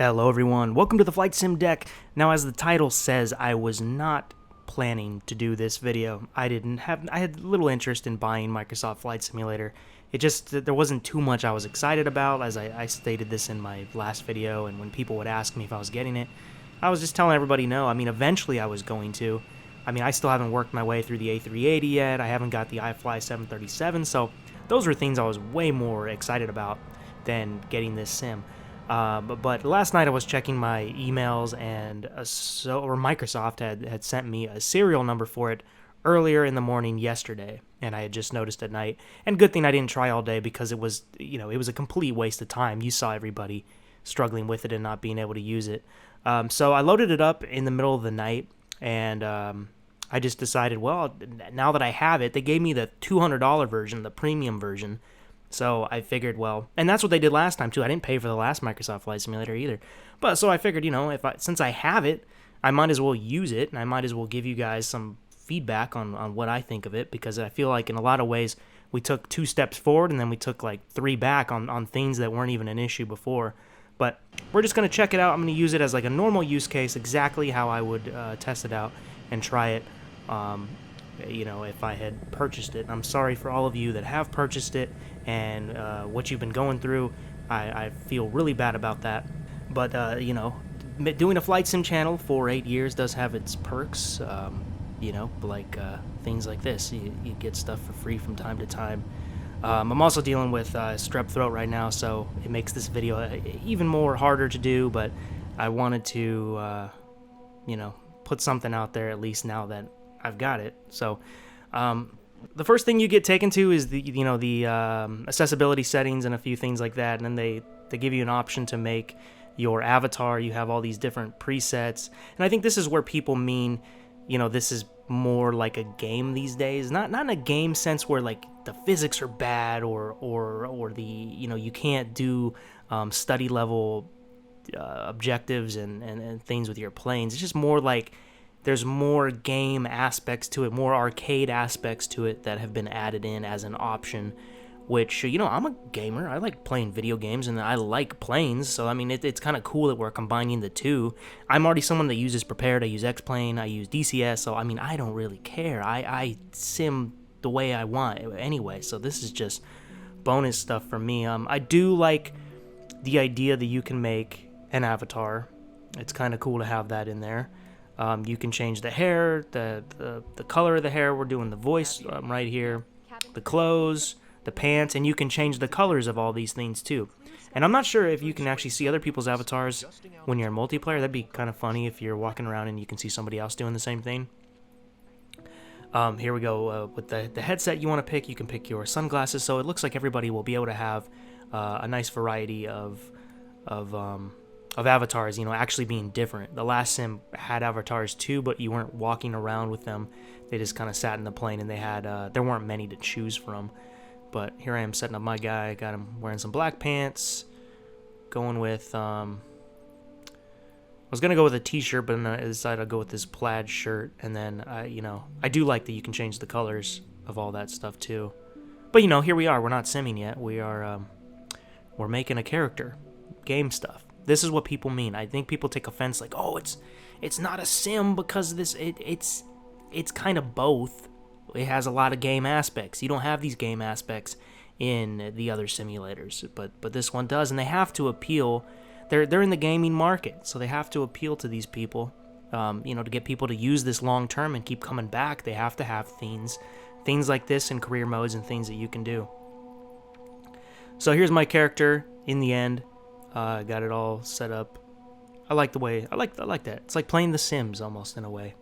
Hello everyone, welcome to the Flight Sim Deck. Now as the title says, I was not planning to do this video. I had little interest in buying Microsoft Flight Simulator. There wasn't too much I was excited about, as I stated this in my last video, and when people would ask me if I was getting it, I was just telling everybody no. I mean, eventually I was going to. I mean, I still haven't worked my way through the A380 yet, I haven't got the iFly 737, so those were things I was way more excited about than getting this sim. But last night I was checking my emails, and Microsoft had sent me a serial number for it earlier in the morning yesterday, and I had just noticed at night. And good thing I didn't try all day, because it was a complete waste of time. You saw everybody struggling with it and not being able to use it. So I loaded it up in the middle of the night, and I just decided, well, now that I have it, they gave me the $200 version, the premium version. So I figured, well, and that's what they did last time too. I didn't pay for the last Microsoft Flight Simulator either. But so I figured, since I have it, I might as well use it, and I might as well give you guys some feedback on what I think of it, because I feel like in a lot of ways we took 2 steps forward and then we took like 3 back on things that weren't even an issue before. But we're just going to check it out. I'm going to use it as like a normal use case, exactly how I would test it out and try it. If I had purchased it. I'm sorry for all of you that have purchased it and what you've been going through. I feel really bad about that. But, doing a flight sim channel for 8 years does have its perks, like things like this. You get stuff for free from time to time. I'm also dealing with strep throat right now, so it makes this video even more harder to do, but I wanted to, put something out there at least now that I've got it. So the first thing you get taken to is the accessibility settings and a few things like that, and then they give you an option to make your avatar. You have all these different presets, and I think this is where people mean, this is more like a game these days, not in a game sense where like the physics are bad or the you can't do study level objectives and things with your planes. It's just more like there's more game aspects to it, more arcade aspects to it that have been added in as an option, which, I'm a gamer. I like playing video games, and I like planes, so, I mean, it's kind of cool that we're combining the two. I'm already someone that uses Prepared. I use X-Plane. I use DCS, so, I mean, I don't really care. I sim the way I want anyway, so this is just bonus stuff for me. I do like the idea that you can make an avatar. It's kind of cool to have that in there. You can change the hair, the color of the hair. We're doing the voice right here, the clothes, the pants, and you can change the colors of all these things too. And I'm not sure if you can actually see other people's avatars when you're in multiplayer. That'd be kind of funny if you're walking around and you can see somebody else doing the same thing. Here we go with the headset you want to pick. You can pick your sunglasses, so it looks like everybody will be able to have a nice variety of avatars, actually being different. The last sim had avatars too, but you weren't walking around with them. They just kind of sat in the plane, and they had there weren't many to choose from. But here I am setting up my guy. I got him wearing some black pants, going with I was gonna go with a t-shirt, but then I decided I'd go with this plaid shirt. And then I do like that you can change the colors of all that stuff too. But here we are. We're not simming yet. We're making a character, game stuff. This is what people mean. I think people take offense, like, oh, it's not a sim because it's kind of both. It has a lot of game aspects. You don't have these game aspects in the other simulators, but this one does, and they have to appeal. They're in the gaming market, so they have to appeal to these people. To get people to use this long term and keep coming back, they have to have things like this in career modes and things that you can do. So here's my character in the end. Got it all set up. I like the way, I like that. It's like playing The Sims almost in a way.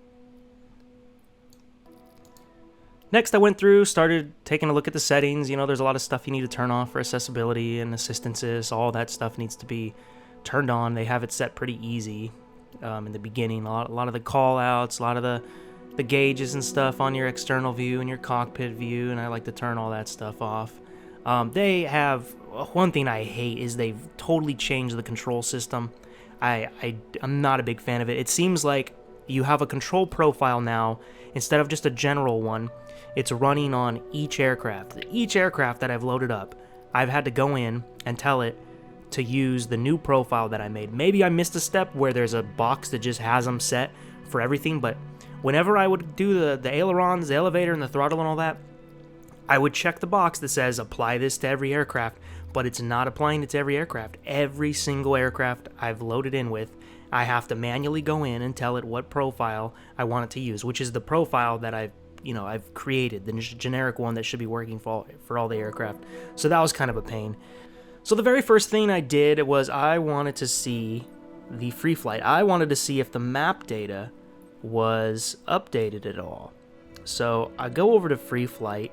Next, I went through, started taking a look at the settings. There's a lot of stuff you need to turn off for accessibility and assistances. All that stuff needs to be turned on. They have it set pretty easy in the beginning. A lot of the call outs, a lot of the gauges and stuff on your external view and your cockpit view, and I like to turn all that stuff off. They have, one thing I hate is they've totally changed the control system. I'm not a big fan of it. It seems like you have a control profile now instead of just a general one. It's running on each aircraft. Each aircraft that I've loaded up, I've had to go in and tell it to use the new profile that I made. Maybe I missed a step where there's a box that just has them set for everything, but whenever I would do the ailerons, the elevator, and the throttle and all that, I would check the box that says apply this to every aircraft, but it's not applying it to every aircraft. Every single aircraft I've loaded in with, I have to manually go in and tell it what profile I want it to use, which is the profile that I've created, the generic one that should be working for all the aircraft. So that was kind of a pain. So the very first thing I did was I wanted to see the free flight. I wanted to see if the map data was updated at all. So I go over to free flight,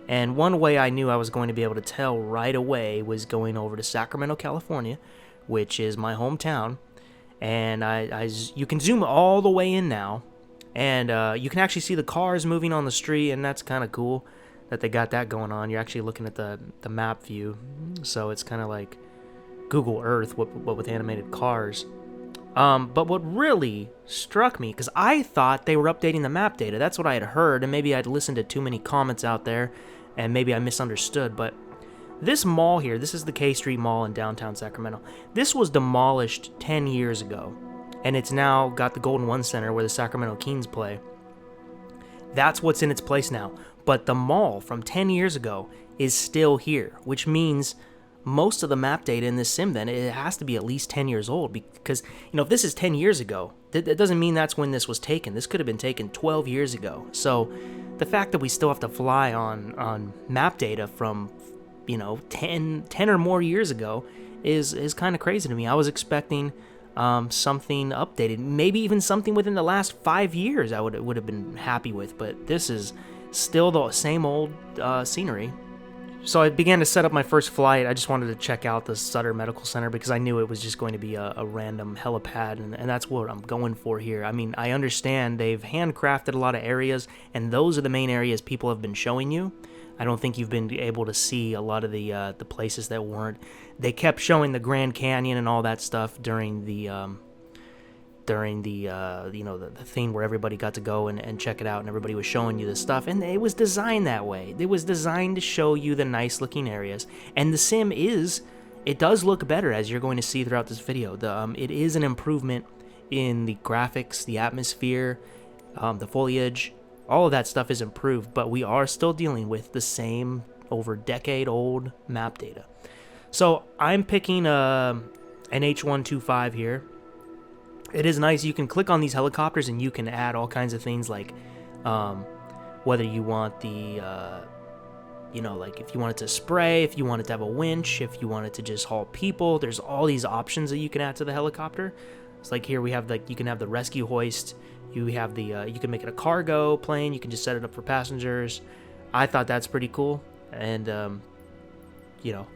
and one way I knew I was going to be able to tell right away was going over to Sacramento, California, which is my hometown. And you can zoom all the way in now, and you can actually see the cars moving on the street, and that's kind of cool that they got that going on. You're actually looking at the map view, so it's kind of like Google Earth, what with animated cars. But what really struck me, because I thought they were updating the map data, that's what I had heard, and maybe I'd listened to too many comments out there, and maybe I misunderstood, but this mall here, this is the K Street Mall in downtown Sacramento. This was demolished 10 years ago, and it's now got the Golden One Center where the Sacramento Kings play. That's what's in its place now. But the mall from 10 years ago is still here, which means most of the map data in this sim, then, it has to be at least 10 years old, because, if this is 10 years ago, that doesn't mean that's when this was taken. This could have been taken 12 years ago. So the fact that we still have to fly on map data from 10 or more years ago is kind of crazy to me. I was expecting something updated, maybe even something within the last 5 years I would have been happy with, but this is still the same old scenery. So I began to set up my first flight. I just wanted to check out the Sutter Medical Center because I knew it was just going to be a random helipad, and that's what I'm going for here. I mean, I understand they've handcrafted a lot of areas, and those are the main areas people have been showing you. I don't think you've been able to see a lot of the places that weren't. They kept showing the Grand Canyon and all that stuff during the thing where everybody got to go and check it out, and everybody was showing you this stuff, and it was designed that way. It was designed to show you the nice looking areas, and the sim it does look better, as you're going to see throughout this video. It is an improvement in the graphics, the atmosphere, the foliage. All of that stuff is improved, but we are still dealing with the same over decade-old map data. So I'm picking an H125 here. It is nice. You can click on these helicopters and you can add all kinds of things, like whether you want the, like if you want it to spray, if you want it to have a winch, if you want it to just haul people. There's all these options that you can add to the helicopter. It's like here we have, like, you can have the rescue hoist. You have the, you can make it a cargo plane. You can just set it up for passengers. I thought that's pretty cool. And,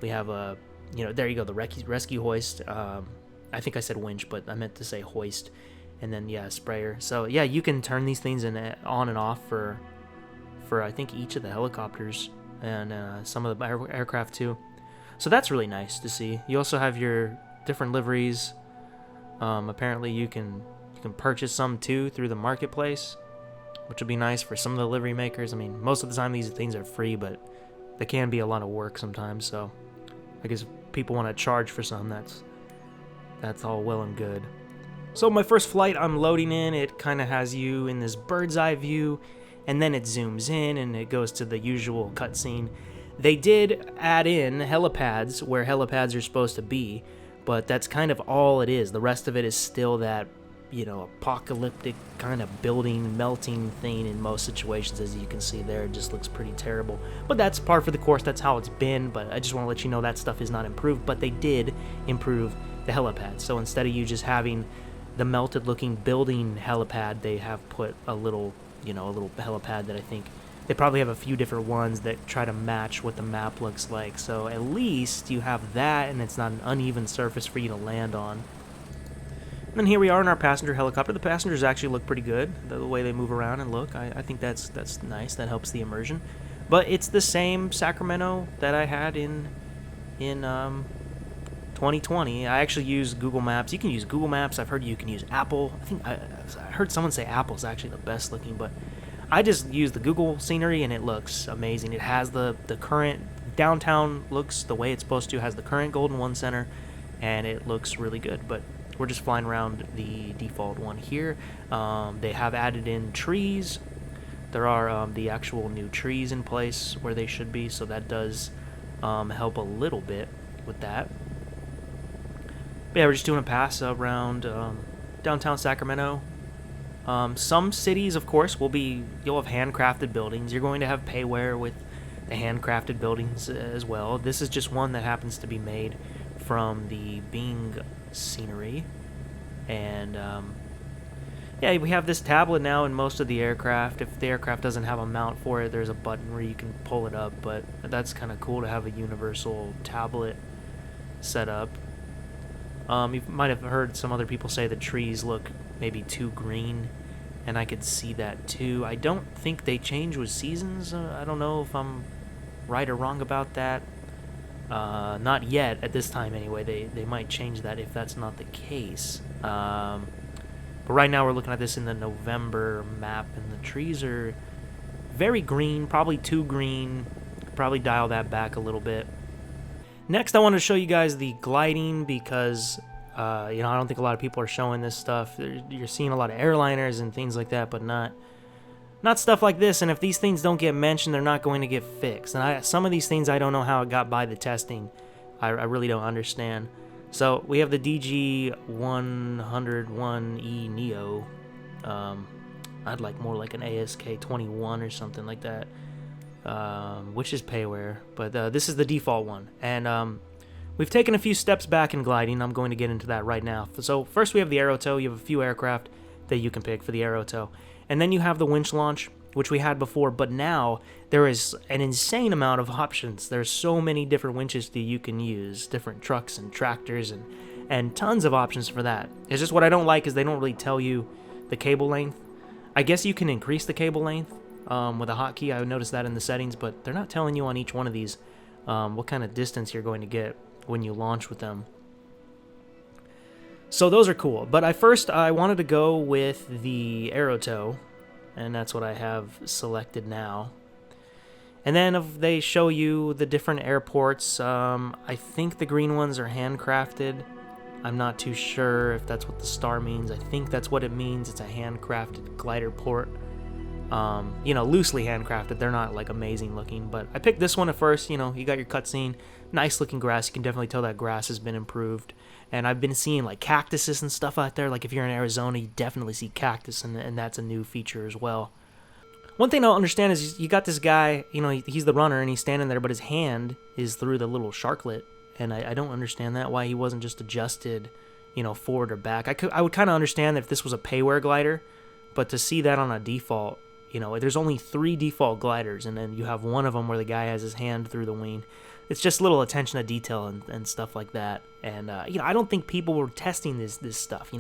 we have a, there you go, the rescue hoist. I think I said winch, but I meant to say hoist. And then, yeah, sprayer. So, yeah, you can turn these things on and off for I think each of the helicopters and some of the aircraft too. So that's really nice to see. You also have your different liveries. Apparently you can purchase some too through the marketplace, which would be nice for some of the livery makers. I mean, most of the time these things are free, but they can be a lot of work sometimes. So I guess if people want to charge for some, that's all well and good. So my first flight, I'm loading in. It kind of has you in this bird's eye view, and then it zooms in and it goes to the usual cutscene. They did add in helipads where helipads are supposed to be, but that's kind of all it is. The rest of it is still that, apocalyptic kind of building, melting thing in most situations. As you can see there, it just looks pretty terrible. But that's par for the course. That's how it's been. But I just want to let you know that stuff is not improved. But they did improve the helipad. So instead of you just having the melted looking building helipad, they have put a little helipad that I think they probably have a few different ones that try to match what the map looks like. So at least you have that, and it's not an uneven surface for you to land on. And then here we are in our passenger helicopter. The passengers actually look pretty good, the way they move around and look. I think that's nice. That helps the immersion. But it's the same Sacramento that I had in 2020. I actually use Google Maps. You can use Google Maps. I've heard you can use Apple. I heard someone say Apple's actually the best looking, but I just use the Google scenery and it looks amazing. It has the current downtown looks the way it's supposed to. It has the current Golden One Center. and it looks really good. But we're just flying around the default one here. They have added in trees. There are the actual new trees in place where they should be, so that does help a little bit with that. But yeah, we're just doing a pass around downtown Sacramento. Some cities, of course, you'll have handcrafted buildings. You're going to have payware with the handcrafted buildings as well. This is just one that happens to be made from the Bing scenery. And yeah, we have this tablet now in most of the aircraft. If the aircraft doesn't have a mount for it, there's a button where you can pull it up, but that's kind of cool to have a universal tablet set up. You might have heard some other people say the trees look maybe too green, and I could see that too. I don't think they change with seasons. I don't know if I'm right or wrong about that. Not yet, at this time anyway. They might change that if that's not the case. But right now we're looking at this in the November map, and the trees are very green, probably too green. Probably dial that back a little bit. Next, I want to show you guys the gliding because, I don't think a lot of people are showing this stuff. You're seeing a lot of airliners and things like that, but not stuff like this. And if these things don't get mentioned, they're not going to get fixed. And some of these things, I don't know how it got by the testing. I really don't understand. So we have the DG101E Neo. I'd like more like an ASK21 or something like that. Which is payware, but this is the default one, and we've taken a few steps back in gliding. I'm going to get into that right now. So first we have the Aerotow. You have a few aircraft that you can pick for the Aerotow, and then you have the winch launch, which we had before, but now there is an insane amount of options. There's so many different winches that you can use, different trucks and tractors, and tons of options for that. It's just what I don't like is they don't really tell you the cable length. I guess you can increase the cable length with a hotkey. I noticed that in the settings, but they're not telling you on each one of these what kind of distance you're going to get when you launch with them. So those are cool. But I wanted to go with the Aerotow, and that's what I have selected now. And then if they show you the different airports, I think the green ones are handcrafted. I'm not too sure if that's what the star means. I think that's what it means. It's a handcrafted glider port. Loosely handcrafted. They're not like amazing looking, but I picked this one at first. You got your cutscene, nice looking grass. You can definitely tell that grass has been improved. And I've been seeing like cactuses and stuff out there. Like if you're in Arizona, you definitely see cactus, and that's a new feature as well. One thing I don't understand is you got this guy, he's the runner and he's standing there, but his hand is through the little sharklet, and I don't understand that, why he wasn't just adjusted, forward or back. I would kind of understand that if this was a payware glider, but to see that on a default, there's only 3 default gliders, and then you have one of them where the guy has his hand through the wing. It's just little attention to detail and stuff like that. And I don't think people were testing this stuff.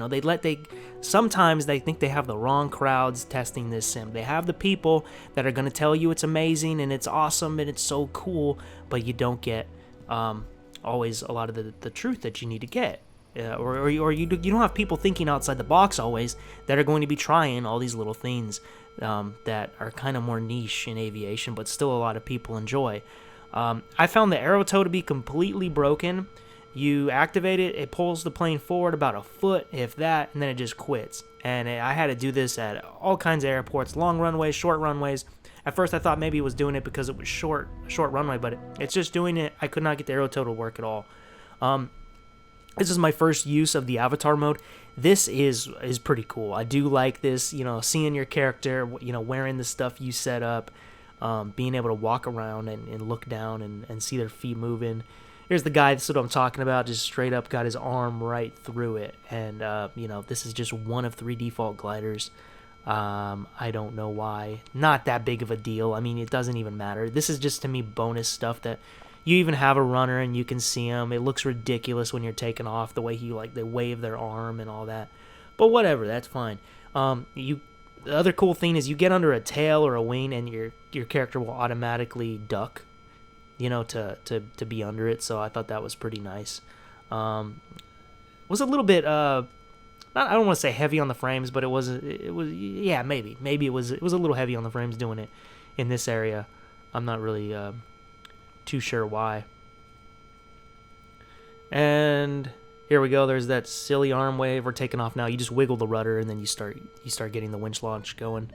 Sometimes they think they have the wrong crowds testing this sim. They have the people that are going to tell you it's amazing and it's awesome and it's so cool, but you don't get always a lot of the truth that you need to get. Or you don't have people thinking outside the box always that are going to be trying all these little things that are kind of more niche in aviation, but still a lot of people enjoy. I found the Aerotow to be completely broken. You activate it, it pulls the plane forward about a foot, if that, and then it just quits. And I had to do this at all kinds of airports, long runways, short runways. At first I thought maybe it was doing it because it was short runway, but it's just doing it. I could not get the Aerotow to work at all. This is my first use of the avatar mode. This is pretty cool. I do like this, seeing your character, wearing the stuff you set up, being able to walk around and look down and see their feet moving. Here's the guy, that's what I'm talking about, just straight up got his arm right through it. And, this is just one of 3 default gliders. I don't know why. Not that big of a deal. I mean, it doesn't even matter. This is just, to me, bonus stuff that you even have a runner and you can see him. It looks ridiculous when you're taking off, the way they wave their arm and all that. But whatever, that's fine. The other cool thing is you get under a tail or a wing and your character will automatically duck, to be under it. So I thought that was pretty nice. Was a little bit I don't want to say heavy on the frames, but it was yeah, maybe it was a little heavy on the frames doing it in this area. I'm not really too sure why. And Here we go. There's that silly arm wave. We're taking off now. You just wiggle the rudder, and then you start getting the winch launch going.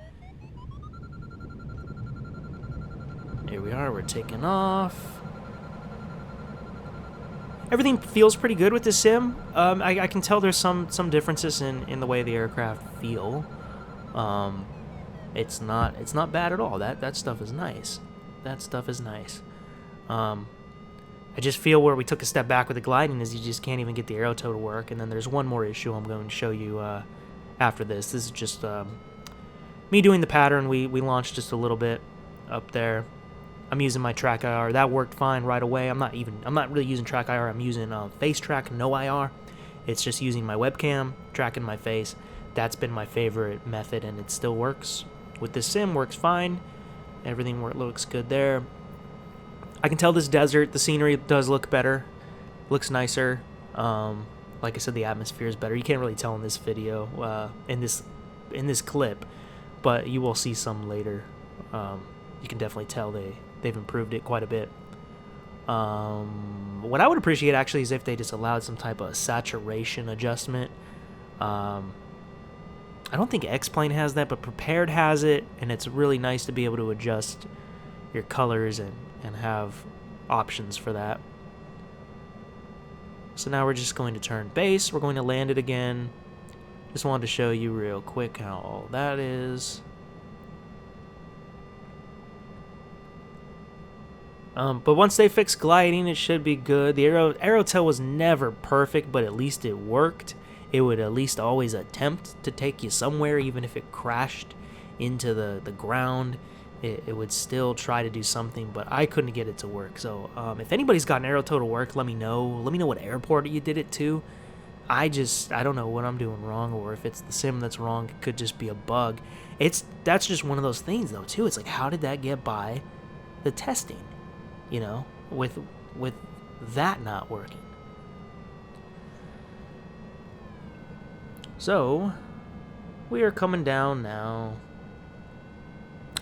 Here we are. We're taking off. Everything feels pretty good with this sim. I can tell there's some differences in the way the aircraft feel. It's not bad at all. That stuff is nice. That stuff is nice. I just feel where we took a step back with the gliding is you just can't even get the Aerotow to work. And then there's one more issue I'm going to show you after this. This is just me doing the pattern. We launched just a little bit up there. I'm using my TrackNoIR. That worked fine right away. I'm not really using TrackNoIR. I'm using FaceTrackNoIR. It's just using my webcam, tracking my face. That's been my favorite method, and it still works. With this sim, works fine. Everything looks good there. I can tell this desert, the scenery does look better. Looks nicer. Like I said, the atmosphere is better. You can't really tell in this video, in this clip, but you will see some later. You can definitely tell they've improved it quite a bit. What I would appreciate actually is if they just allowed some type of saturation adjustment. I don't think X-Plane has that, but Prepared has it, and it's really nice to be able to adjust your colors and have options for that. So now we're just going to turn base. We're going to land it again. Just wanted to show you real quick how all that is. But once they fix gliding, it should be good. The Aerotow was never perfect, but at least it worked. It would at least always attempt to take you somewhere, even if it crashed into the ground. It would still try to do something, but I couldn't get it to work. So if anybody's got an Aerotow to work, let me know. Let me know what airport you did it to. I don't know what I'm doing wrong, or if it's the sim that's wrong. It could just be a bug. That's just one of those things, though, too. It's like, how did that get by the testing? You know, with that not working. So we are coming down now.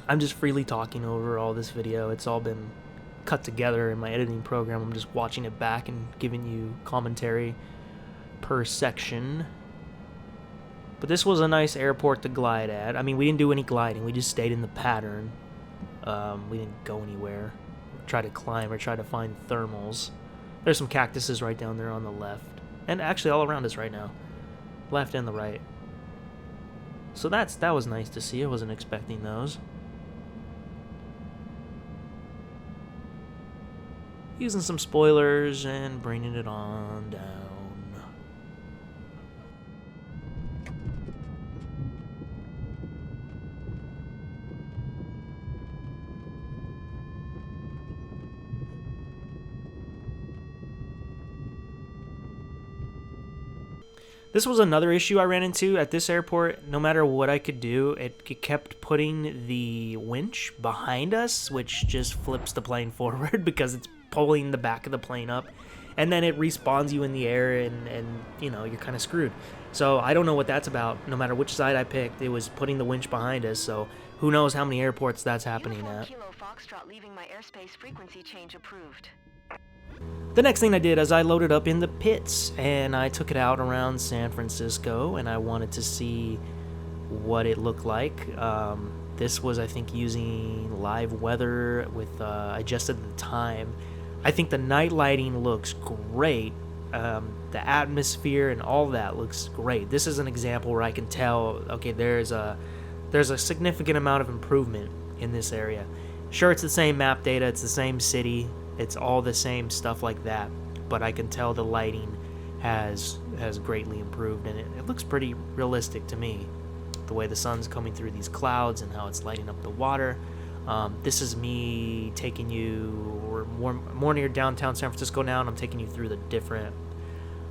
I'm just freely talking over all this video. It's all been cut together in my editing program. I'm just watching it back and giving you commentary per section. But this was a nice airport to glide at. I mean, we didn't do any gliding. We just stayed in the pattern. We didn't go anywhere. Try to climb or try to find thermals. There's some cactuses right down there on the left. And actually all around us right now. Left and the right. So that was nice to see. I wasn't expecting those. Using some spoilers and bringing it on down. This was another issue I ran into at this airport. No matter what I could do, it kept putting the winch behind us, which just flips the plane forward because it's pulling the back of the plane up. And then it respawns you in the air, and you know, you're kind of screwed. So I don't know what that's about. No matter which side I picked, it was putting the winch behind us. So who knows how many airports that's happening at. Kilo Foxtrot leaving my airspace frequency change approved. The next thing I did is I loaded up in the pits, and I took it out around San Francisco, and I wanted to see what it looked like. This was, I think, using live weather with I adjusted the time. I think the night lighting looks great. The atmosphere and all that looks great. This is an example where I can tell, okay, there's a significant amount of improvement in this area. Sure, it's the same map data, it's the same city, it's all the same stuff like that, but I can tell the lighting has greatly improved, and it looks pretty realistic to me. The way the sun's coming through these clouds and how it's lighting up the water. This is me taking you, we're more near downtown San Francisco now, and I'm taking you through the different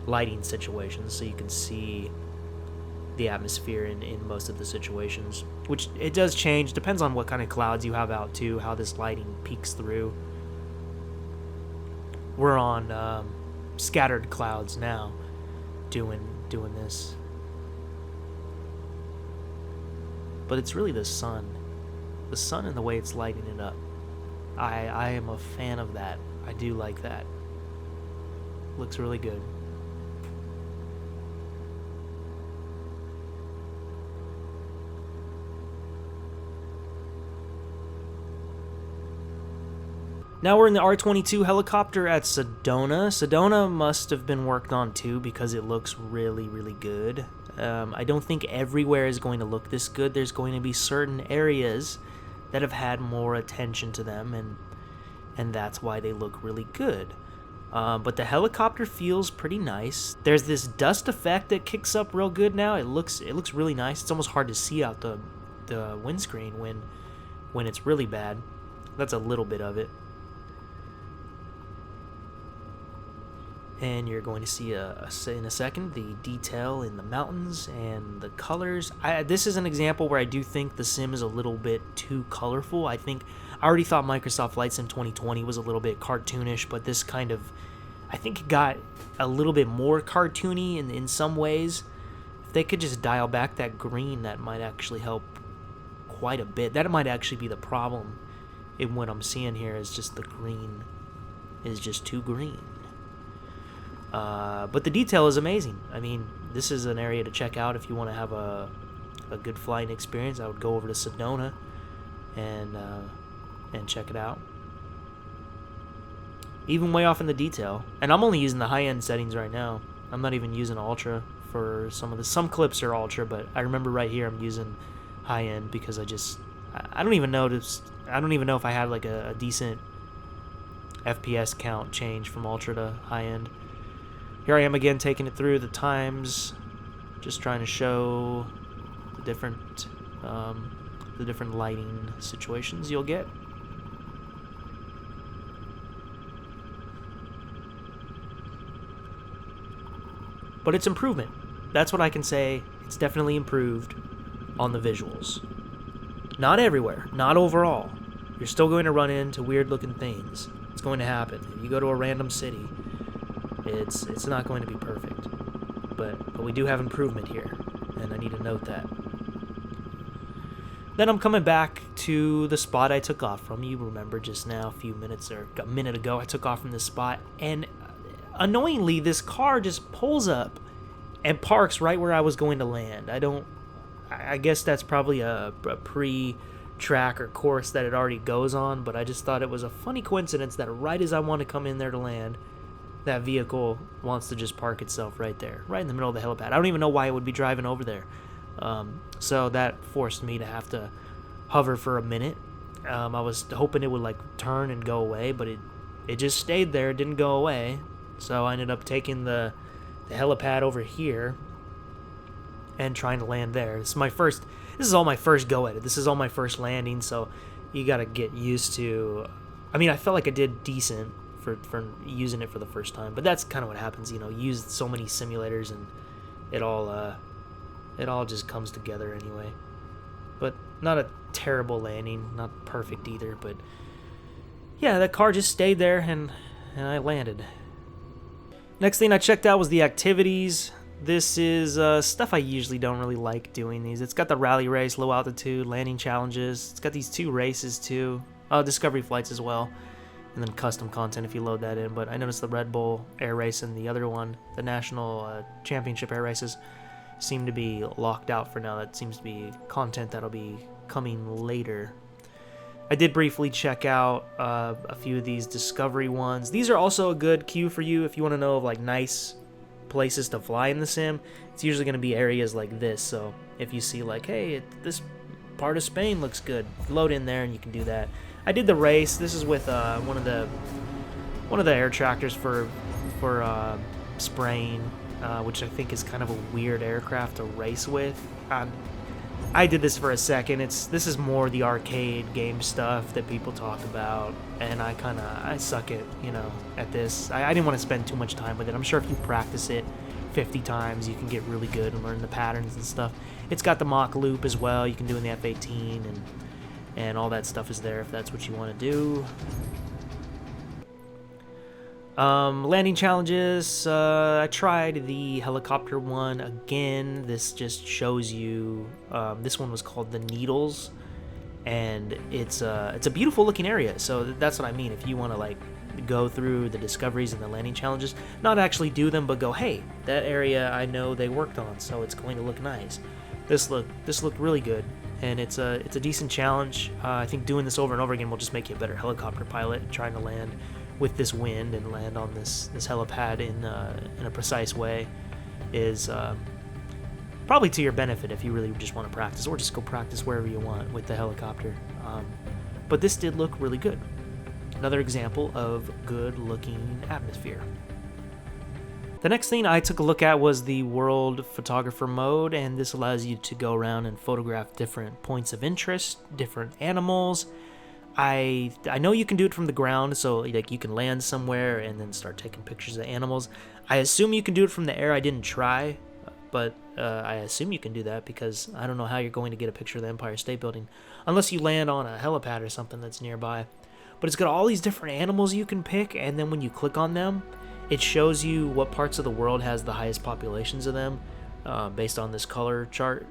lighting situations so you can see the atmosphere in most of the situations, which it does change, depends on what kind of clouds you have out too, how this lighting peeks through. We're on scattered clouds now doing this, but it's really the sun and the way it's lighting it up. I am a fan of that. I do like that. Looks really good. Now we're in the R-22 helicopter at Sedona. Sedona must have been worked on too because it looks really, really good. I don't think everywhere is going to look this good. There's going to be certain areas that have had more attention to them, and that's why they look really good. But the helicopter feels pretty nice. There's this dust effect that kicks up real good now. It looks really nice. It's almost hard to see out the windscreen when it's really bad. That's a little bit of it. And you're going to see in a second the detail in the mountains and the colors. This is an example where I do think the sim is a little bit too colorful. I already thought Microsoft Flight Sim 2020 was a little bit cartoonish, but this kind of, I think it got a little bit more cartoony in some ways. If they could just dial back that green, that might actually help quite a bit. That might actually be the problem in what I'm seeing here, is just the green is just too green. But the detail is amazing. I mean, this is an area to check out if you want to have a good flying experience. I would go over to Sedona and check it out. Even way off in the detail. And I'm only using the high-end settings right now. I'm not even using ultra for some clips are ultra, but I remember right here I'm using high-end because I don't even know if I had like a decent FPS count change from ultra to high-end. Here I am again taking it through the times, just trying to show the different lighting situations you'll get. But it's improvement. That's what I can say. It's definitely improved on the visuals. Not everywhere, not overall. You're still going to run into weird looking things. It's going to happen. If you go to a random city, it's not going to be perfect, but we do have improvement here, and I need to note that. Then I'm coming back to the spot I took off from. You remember just now, a minute ago, I took off from this spot, and annoyingly, this car just pulls up and parks right where I was going to land. I guess that's probably a pre-track or course that it already goes on, but I just thought it was a funny coincidence that right as I want to come in there to land, that vehicle wants to just park itself right there, right in the middle of the helipad. I don't even know why it would be driving over there. So that forced me to have to hover for a minute. I was hoping it would like turn and go away, but it just stayed there. It didn't go away. So I ended up taking the helipad over here and trying to land there. This is all my first go at it. This is all my first landing, so you got to get used to. I mean, I felt like I did decent for using it for the first time, but that's kind of what happens, you used so many simulators and it all just comes together anyway. But not a terrible landing, not perfect either, but yeah, that car just stayed there and I landed. Next thing I checked out was the activities. This is stuff I usually don't really like doing these. It's got the rally race, low altitude, landing challenges. It's got these 2 races too. Discovery flights as well. And then custom content if you load that in. But I noticed the Red Bull air race and the other one, the National Championship air races, seem to be locked out for now. That seems to be content that'll be coming later. I did briefly check out a few of these Discovery ones. These are also a good cue for you if you want to know of like nice places to fly in the sim. It's usually going to be areas like this. So if you see like, hey, this part of Spain looks good, load in there and you can do that. I did the race. This is with one of the air tractors for spraying, which I think is kind of a weird aircraft to race with. I did this for a second. This is more the arcade game stuff that people talk about, and I suck at this. I didn't want to spend too much time with it. I'm sure if you practice it 50 times, you can get really good and learn the patterns and stuff. It's got the mock loop as well. You can do in the F-18 and all that stuff is there if that's what you want to do. Landing challenges, I tried the helicopter one again. This just shows you, this one was called the Needles, and it's a beautiful looking area, so that's what I mean. If you want to like go through the discoveries and the landing challenges, not actually do them, but go, hey, that area I know they worked on, so it's going to look nice. This looked really good. and it's a decent challenge. I think doing this over and over again will just make you a better helicopter pilot, trying to land with this wind and land on this helipad in a precise way is probably to your benefit if you really just want to practice, or just go practice wherever you want with the helicopter. But this did look really good. Another example of good looking atmosphere. The next thing I took a look at was the world photographer mode, and this allows you to go around and photograph different points of interest, different animals. I know you can do it from the ground, so like you can land somewhere and then start taking pictures of animals. I assume you can do it from the air. I didn't try, but I assume you can do that because I don't know how you're going to get a picture of the Empire State Building unless you land on a helipad or something that's nearby. But it's got all these different animals you can pick, and then when you click on them, it shows you what parts of the world has the highest populations of them based on this color chart.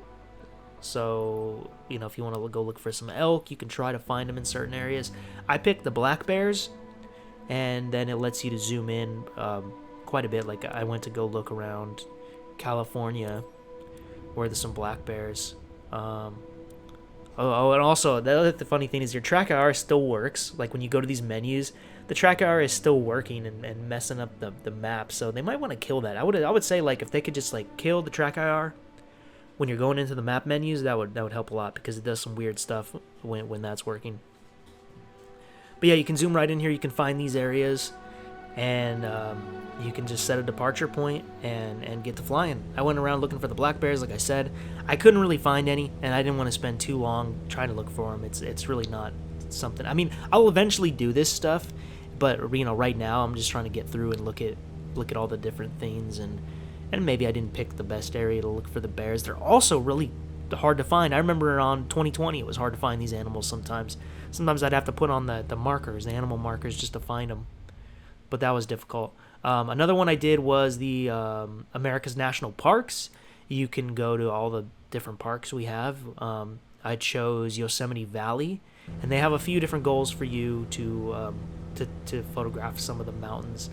So, you know, if you want to go look for some elk, you can try to find them in certain areas. I picked the black bears, and then it lets you to zoom in quite a bit. Like I went to go look around California where there's some black bears. And also, the funny thing is your TrackNoIR still works. Like when you go to these menus, the TrackNoIR is still working and messing up the map. So they might want to kill that. I would say like if they could just like kill the TrackNoIR when you're going into the map menus, that would help a lot because it does some weird stuff when that's working. But yeah, you can zoom right in here. You can find these areas, and you can just set a departure point and get to flying. I went around looking for the black bears, like I said. I couldn't really find any, and I didn't want to spend too long trying to look for them. It's really not something. I mean, I'll eventually do this stuff, but you know, right now I'm just trying to get through and look at all the different things, and maybe I didn't pick the best area to look for the bears. They're also really hard to find. I remember on 2020 it was hard to find these animals sometimes. Sometimes I'd have to put on the markers, the animal markers, just to find them. But that was difficult. Another one I did was the America's National Parks. You can go to all the different parks we have. I chose Yosemite Valley, and they have a few different goals for you to photograph some of the mountains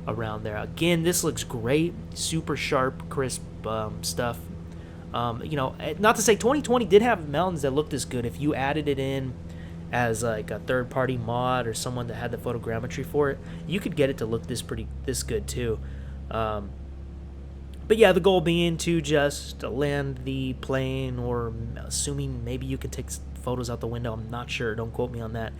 around there. Again, this looks great, super sharp, crisp stuff. You know, not to say 2020 did have mountains that looked this good. If you added it in as like a third-party mod or someone that had the photogrammetry for it, you could get it to look this good too. But yeah, the goal being to just land the plane, or assuming maybe you can take photos out the window. I'm not sure. Don't quote me on that.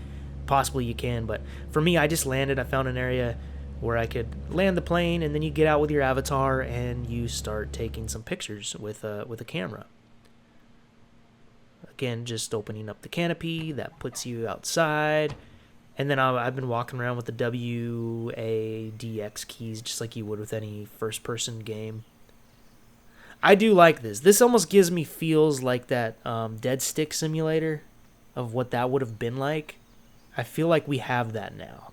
Possibly you can, but for me, I just landed. I found an area where I could land the plane, and then you get out with your avatar and you start taking some pictures with a camera. Again, just opening up the canopy, that puts you outside. And then I've been walking around with the WADX keys, just like you would with any first-person game. I do like this. This almost gives me feels like that Dead Stick simulator of what that would have been like. I feel like we have that now.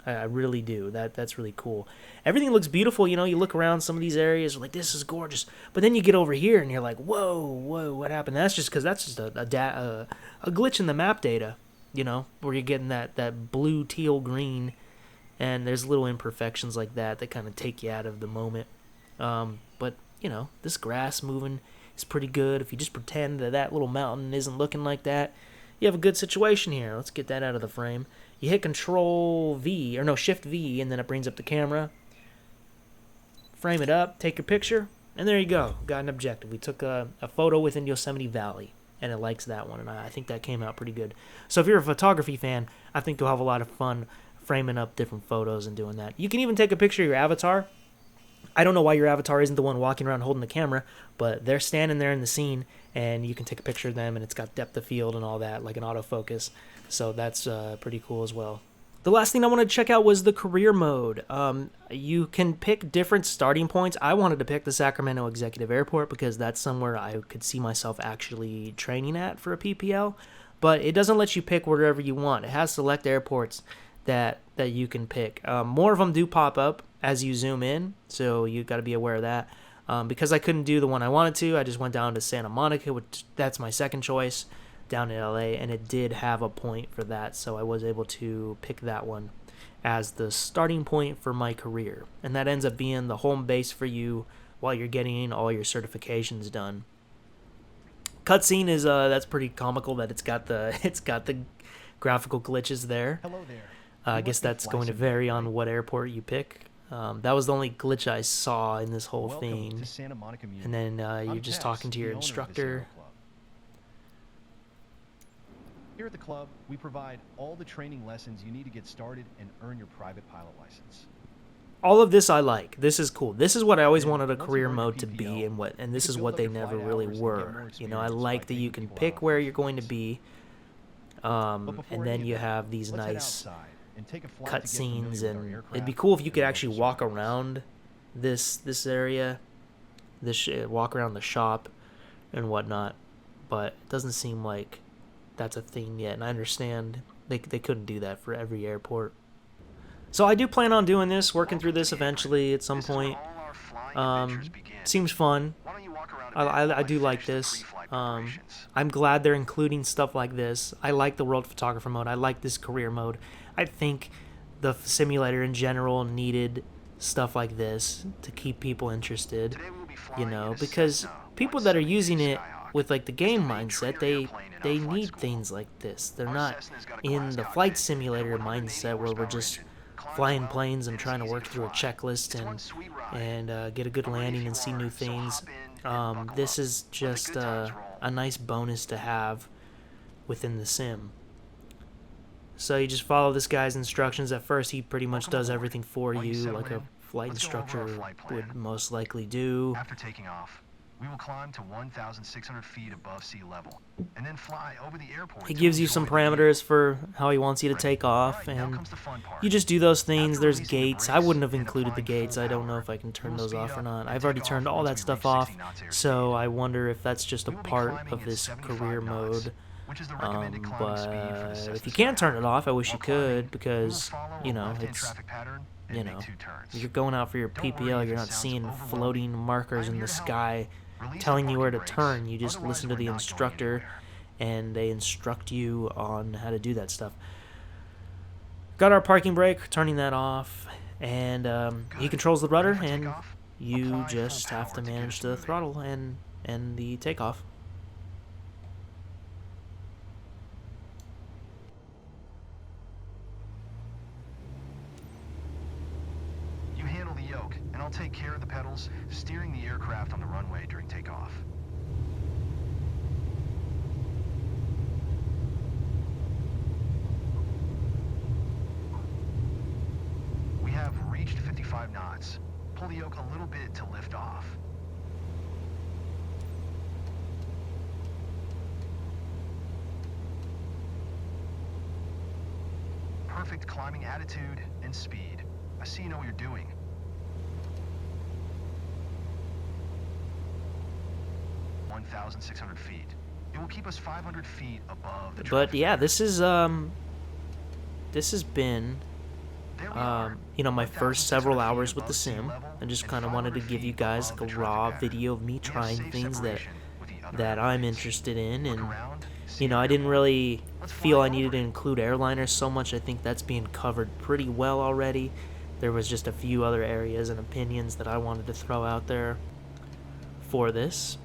I really do. That's really cool. Everything looks beautiful. You know, you look around some of these areas, you're like, this is gorgeous. But then you get over here and you're like, whoa, what happened? That's just because that's just a glitch in the map data, you know, where you're getting that blue, teal, green, and there's little imperfections like that kind of take you out of the moment. But, you know, this grass moving is pretty good. If you just pretend that little mountain isn't looking like that, you have a good situation here. Let's get that out of the frame. You hit Shift V, and then it brings up the camera. Frame it up, take your picture, and there you go. Got an objective. We took a photo within Yosemite Valley, and it likes that one, and I think that came out pretty good. So if you're a photography fan, I think you'll have a lot of fun framing up different photos and doing that. You can even take a picture of your avatar. I don't know why your avatar isn't the one walking around holding the camera, but they're standing there in the scene, and you can take a picture of them, and it's got depth of field and all that, like an autofocus. So that's pretty cool as well. The last thing I wanted to check out was the career mode. You can pick different starting points. I wanted to pick the Sacramento Executive Airport because that's somewhere I could see myself actually training at for a PPL. But it doesn't let you pick wherever you want. It has select airports that you can pick. More of them do pop up as you zoom in, so you got to be aware of that. Because I couldn't do the one I wanted to, I just went down to Santa Monica, which that's my second choice, down in LA, and it did have a point for that, so I was able to pick that one as the starting point for my career. And that ends up being the home base for you while you're getting all your certifications done. Cutscene is that's pretty comical that it's got the graphical glitches there. Hello there. I guess that's going to vary on what airport you pick. That was the only glitch I saw in this whole thing. To Santa Monica Muni. And then you're just talking to your instructor. Here at the club, we provide all the training lessons you need to get started and earn your private pilot license. All of this I like. This is cool. This is what I always wanted a career mode to be, and this is what they never really were. You know, I like that you can pick where you're going to be, and then you have these nice cutscenes, and it'd be cool if you could actually walk around this area, walk around the shop and whatnot, but it doesn't seem like that's a thing yet, and I understand they couldn't do that for every airport. So I do plan on doing this, working through this eventually at some point. Seems fun. I do like this. I'm glad they're including stuff like this. I like the world photographer mode. I like this career mode. I think the simulator in general needed stuff like this to keep people interested, you know, because people that are using it with like the game mindset, they need things like this. They're not in the flight simulator mindset where we're just flying planes and trying to work through a checklist and get a good landing and see new things. This is just a nice bonus to have within the sim. So you just follow this guy's instructions. At first he pretty much does everything for you like a flight instructor would most likely do. After taking off, we will climb to 1,600 feet above sea level, and then fly over the airport. He gives you some parameters for how he wants you to take off, and you just do those things. There's gates. I wouldn't have included the gates. I don't know if I can turn those off or not. I've already turned all that stuff off, so I wonder if that's just a part of this career mode. But if you can't turn it off, I wish you could, because, you know, you're going out for your PPL, you're not seeing floating markers in the sky telling you where to turn. You just listen to the instructor and they instruct you on how to do that stuff. Got our parking brake, turning that off, and he controls the rudder, and you just have to manage the throttle and the takeoff. You handle the yoke, and I'll take care of the pedals, steering the aircraft on the runway during takeoff. We have reached 55 knots. Pull the yoke a little bit to lift off. Perfect climbing attitude and speed. I see you know what you're doing. .600 feet. It will keep us 500 feet above the But yeah, this has been you know, my first several hours with the sim. I just kind of wanted to give you guys like a raw video of me trying things that I'm interested in, and you know, I didn't really feel I needed to include airliners so much. I think that's being covered pretty well already. There was just a few other areas and opinions that I wanted to throw out there for this.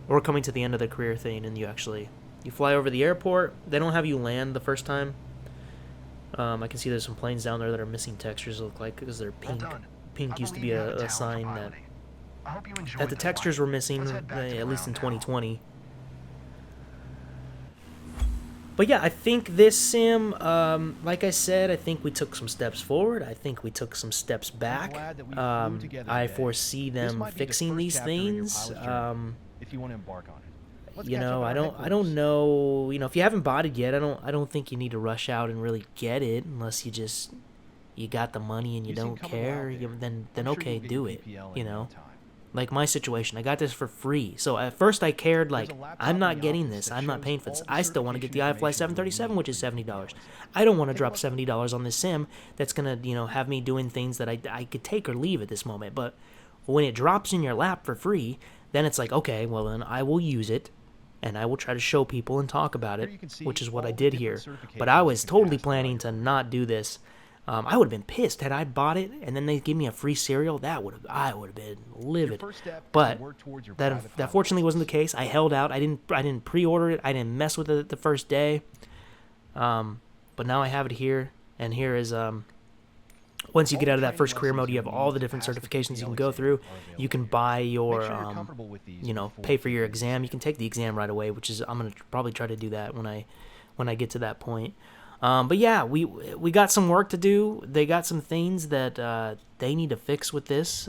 Or coming to the end of the career thing, and you fly over the airport. They don't have you land the first time. I can see there's some planes down there that are missing textures, look like, because they're pink. Pink used to be a sign that the textures were missing, at least in 2020. But yeah, I think this sim, like I said, I think we took some steps forward. I think we took some steps back. I foresee them fixing these things. If you want to embark on it. You know, I don't know, you know, if you haven't bought it yet, I don't think you need to rush out and really get it unless you got the money and you don't care. Then okay, do it, you know. Like my situation, I got this for free. So at first I cared, like, I'm not getting this. I'm not paying for this. I still want to get the iFly 737, which is $70. I don't want to drop $70 on this sim that's going to, you know, have me doing things that I could take or leave at this moment. But when it drops in your lap for free, then it's like, okay, well then I will use it, and I will try to show people and talk about it, which is what I did here. But I was totally planning to not do this. I would have been pissed had I bought it and then they give me a free cereal. I would have been livid. But that fortunately wasn't the case. I held out. I didn't pre-order it. I didn't mess with it the first day. But now I have it here, and here is once you get out of that first career mode, you have all the different certifications you can go through. You can buy your pay for your exam. You can take the exam right away, which is I'm gonna probably try to do that when I get to that point. But yeah, we got some work to do. They got some things that they need to fix with this,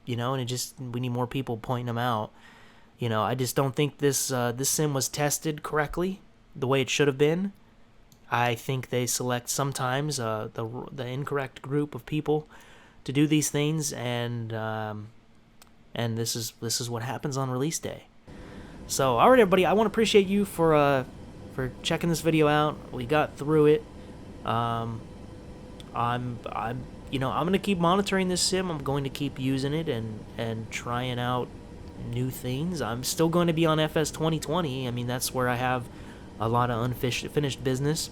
and we need more people pointing them out. I just don't think this sim was tested correctly the way it should have been. I think they select sometimes the incorrect group of people to do these things, and this is what happens on release day. So, all right, everybody, I want to appreciate you for checking this video out. We got through it. I'm gonna keep monitoring this sim. I'm going to keep using it and trying out new things. I'm still going to be on FS 2020. I mean, that's where I have a lot of unfinished business.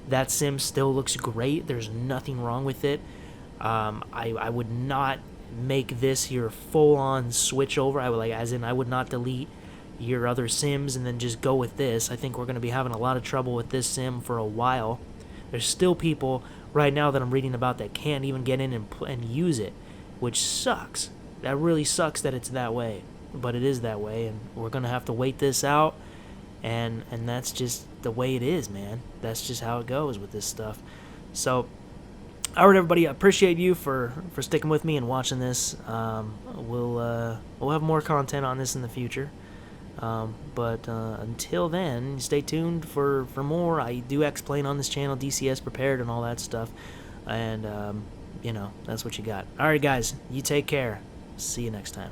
That sim still looks great. There's nothing wrong with it. I would not make this your full-on switch over. I would not delete your other sims and then just go with this. I think we're going to be having a lot of trouble with this sim for a while. There's still people right now that I'm reading about that can't even get in and use it, which sucks. That really sucks that it's that way, but it is that way, and we're going to have to wait this out, and that's just the way it is, man. That's just how it goes with this stuff. So, all right, everybody, I appreciate you for sticking with me and watching this. We'll have more content on this in the future. But until then, stay tuned for more. I do explain on this channel, DCS prepared and all that stuff. And, that's what you got. All right, guys, you take care. See you next time.